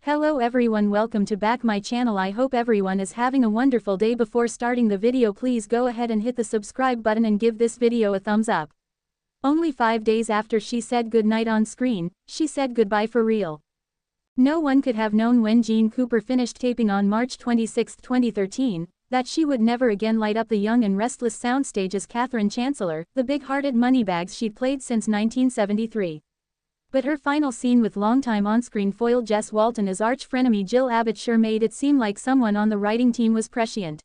Hello everyone, welcome to back my channel. I hope everyone is having a wonderful day. Before starting the video, please go ahead and hit the subscribe button and give this video a thumbs up. Only 5 days after she said goodnight on screen, she said goodbye for real. No one could have known when Jeanne Cooper finished taping on March 26, 2013, that she would never again light up the young and restless soundstage as Catherine Chancellor, the big-hearted moneybags she'd played since 1973. But her final scene with longtime on-screen foil Jess Walton as arch-frenemy Jill Abbott sure made it seem like someone on the writing team was prescient.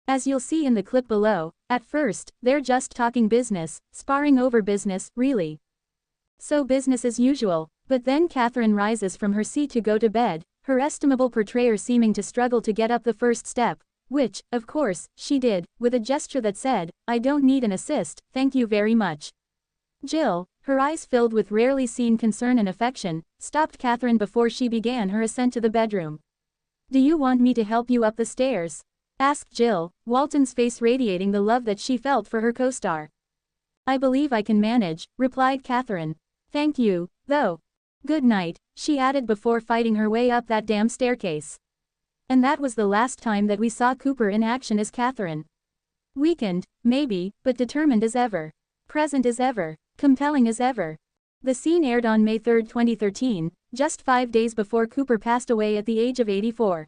As you'll see in the clip below, at first, they're just talking business, sparring over business, really. So business as usual, but then Catherine rises from her seat to go to bed, her estimable portrayer seeming to struggle to get up the first step, which, of course, she did, with a gesture that said, "I don't need an assist, thank you very much." Jill, her eyes filled with rarely seen concern and affection, stopped Catherine before she began her ascent to the bedroom. "Do you want me to help you up the stairs?" asked Jill, Walton's face radiating the love that she felt for her co-star. "I believe I can manage," replied Catherine. "Thank you, though. Good night," she added before fighting her way up that damn staircase. And that was the last time that we saw Cooper in action as Catherine. Weakened, maybe, but determined as ever. Present as ever. Compelling as ever. The scene aired on May 3, 2013, just 5 days before Cooper passed away at the age of 84.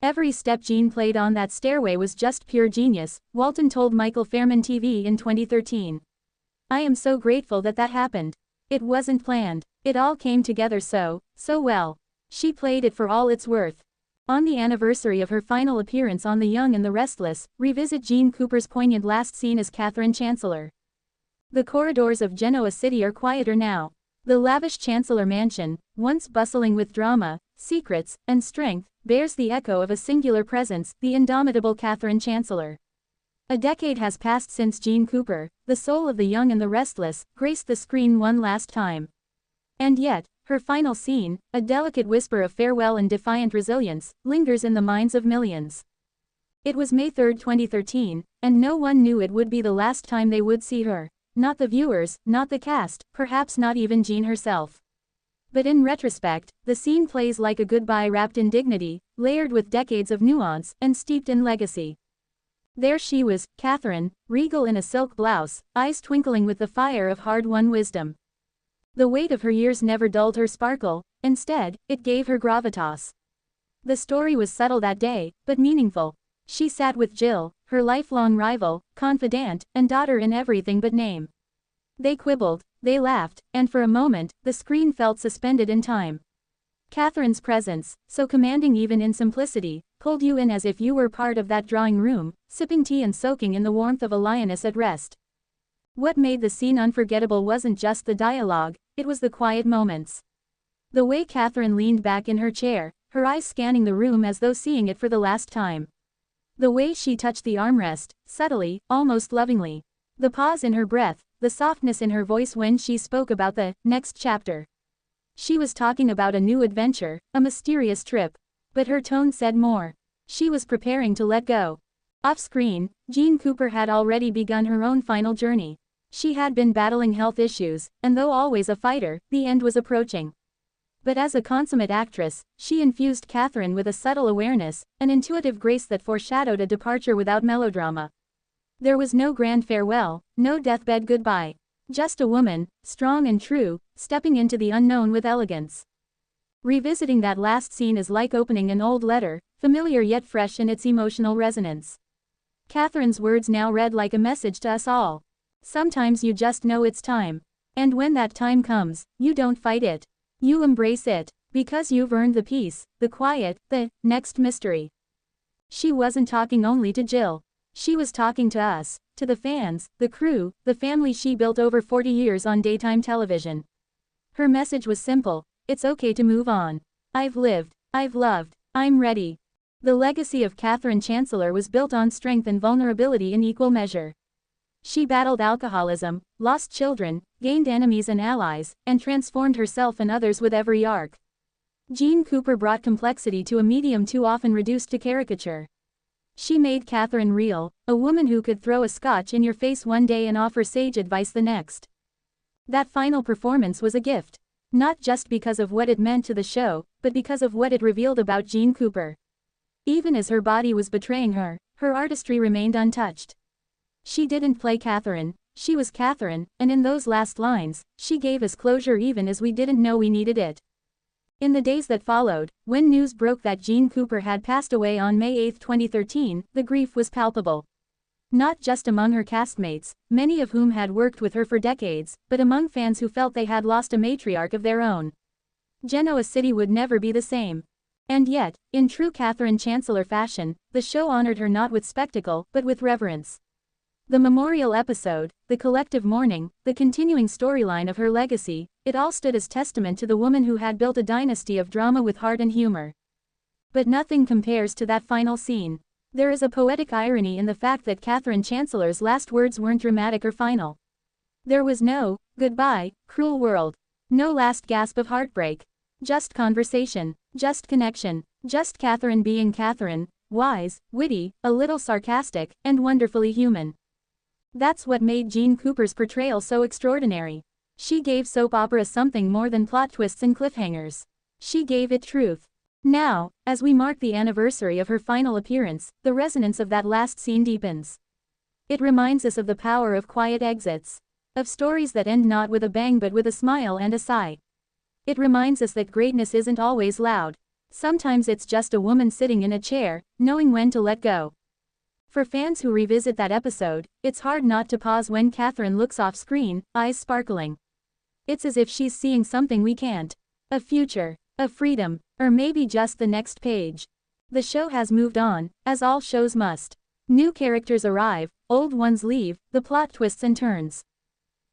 "Every step Jeanne played on that stairway was just pure genius," Walton told Michael Fairman TV in 2013. "I am so grateful that happened. It wasn't planned. It all came together so well. She played it for all it's worth." On the anniversary of her final appearance on The Young and the Restless, revisit Jeanne Cooper's poignant last scene as Catherine Chancellor. The corridors of Genoa City are quieter now. The lavish Chancellor mansion, once bustling with drama, secrets, and strength, bears the echo of a singular presence, the indomitable Catherine Chancellor. A decade has passed since Jeanne Cooper, the soul of The Young and the Restless, graced the screen one last time. And yet, her final scene, a delicate whisper of farewell and defiant resilience, lingers in the minds of millions. It was May 3, 2013, and no one knew it would be the last time they would see her. Not the viewers, not the cast, perhaps not even Jeanne herself. But in retrospect, the scene plays like a goodbye wrapped in dignity, layered with decades of nuance, and steeped in legacy. There she was, Catherine, regal in a silk blouse, eyes twinkling with the fire of hard-won wisdom. The weight of her years never dulled her sparkle, instead, it gave her gravitas. The story was subtle that day, but meaningful. She sat with Jill, her lifelong rival, confidant, and daughter in everything but name. They quibbled, they laughed, and for a moment, the screen felt suspended in time. Catherine's presence, so commanding even in simplicity, pulled you in as if you were part of that drawing room, sipping tea and soaking in the warmth of a lioness at rest. What made the scene unforgettable wasn't just the dialogue, it was the quiet moments. The way Catherine leaned back in her chair, her eyes scanning the room as though seeing it for the last time. The way she touched the armrest, subtly, almost lovingly. The pause in her breath, the softness in her voice when she spoke about the next chapter. She was talking about a new adventure, a mysterious trip. But her tone said more. She was preparing to let go. Off-screen, Jeanne Cooper had already begun her own final journey. She had been battling health issues, and though always a fighter, the end was approaching. But as a consummate actress, she infused Catherine with a subtle awareness, an intuitive grace that foreshadowed a departure without melodrama. There was no grand farewell, no deathbed goodbye. Just a woman, strong and true, stepping into the unknown with elegance. Revisiting that last scene is like opening an old letter, familiar yet fresh in its emotional resonance. Catherine's words now read like a message to us all. Sometimes you just know it's time. And when that time comes, you don't fight it. You embrace it, because you've earned the peace, the quiet, the next mystery. She wasn't talking only to Jill. She was talking to us, to the fans, the crew, the family she built over 40 years on daytime television. Her message was simple: it's okay to move on. I've lived, I've loved, I'm ready. The legacy of Catherine Chancellor was built on strength and vulnerability in equal measure. She battled alcoholism, lost children, gained enemies and allies, and transformed herself and others with every arc. Jeanne Cooper brought complexity to a medium too often reduced to caricature. She made Catherine real, a woman who could throw a scotch in your face one day and offer sage advice the next. That final performance was a gift. Not just because of what it meant to the show, but because of what it revealed about Jeanne Cooper. Even as her body was betraying her, her artistry remained untouched. She didn't play Catherine, she was Catherine, and in those last lines, she gave us closure even as we didn't know we needed it. In the days that followed, when news broke that Jeanne Cooper had passed away on May 8, 2013, the grief was palpable. Not just among her castmates, many of whom had worked with her for decades, but among fans who felt they had lost a matriarch of their own. Genoa City would never be the same. And yet, in true Catherine Chancellor fashion, the show honored her not with spectacle, but with reverence. The memorial episode, the collective mourning, the continuing storyline of her legacy, it all stood as testament to the woman who had built a dynasty of drama with heart and humor. But nothing compares to that final scene. There is a poetic irony in the fact that Catherine Chancellor's last words weren't dramatic or final. There was no, "Goodbye, cruel world." No last gasp of heartbreak. Just conversation, just connection, just Catherine being Catherine, wise, witty, a little sarcastic, and wonderfully human. That's what made Jeanne Cooper's portrayal so extraordinary. She gave soap opera something more than plot twists and cliffhangers. She gave it truth. Now, as we mark the anniversary of her final appearance, the resonance of that last scene deepens. It reminds us of the power of quiet exits. Of stories that end not with a bang but with a smile and a sigh. It reminds us that greatness isn't always loud. Sometimes it's just a woman sitting in a chair, knowing when to let go. For fans who revisit that episode, it's hard not to pause when Catherine looks off screen, eyes sparkling. It's as if she's seeing something we can't. A future, a freedom, or maybe just the next page. The show has moved on, as all shows must. New characters arrive, old ones leave, the plot twists and turns.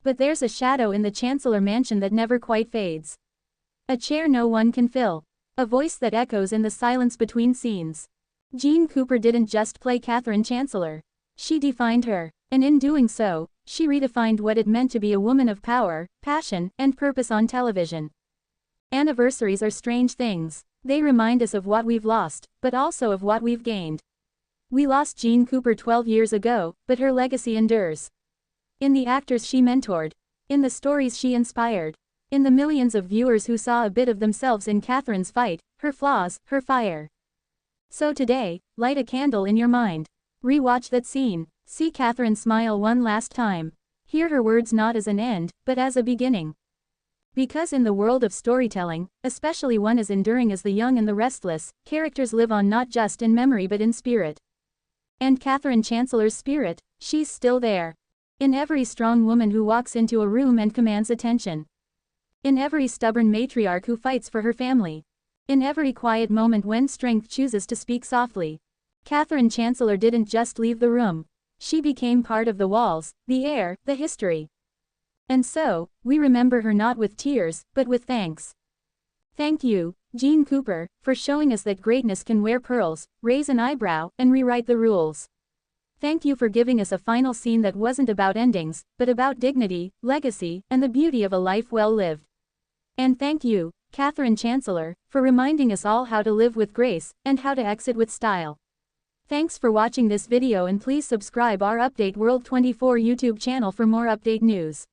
But there's a shadow in the Chancellor Mansion that never quite fades. A chair no one can fill. A voice that echoes in the silence between scenes. Jeanne Cooper didn't just play Catherine Chancellor. She defined her, and in doing so, she redefined what it meant to be a woman of power, passion, and purpose on television. Anniversaries are strange things. They remind us of what we've lost, but also of what we've gained. We lost Jeanne Cooper 12 years ago, but her legacy endures. In the actors she mentored. In the stories she inspired. In the millions of viewers who saw a bit of themselves in Catherine's fight, her flaws, her fire. So today, light a candle in your mind. Rewatch that scene. See Catherine smile one last time. Hear her words not as an end, but as a beginning. Because in the world of storytelling, especially one as enduring as the young and the restless, characters live on not just in memory but in spirit. And Catherine Chancellor's spirit, she's still there. In every strong woman who walks into a room and commands attention. In every stubborn matriarch who fights for her family. In every quiet moment when strength chooses to speak softly. Catherine Chancellor didn't just leave the room. She became part of the walls, the air, the history. And so, we remember her not with tears, but with thanks. Thank you, Jeanne Cooper, for showing us that greatness can wear pearls, raise an eyebrow, and rewrite the rules. Thank you for giving us a final scene that wasn't about endings, but about dignity, legacy, and the beauty of a life well lived. And thank you, Catherine Chancellor, for reminding us all how to live with grace, and how to exit with style. Thanks for watching this video and please subscribe our Update World 24 YouTube channel for more update news.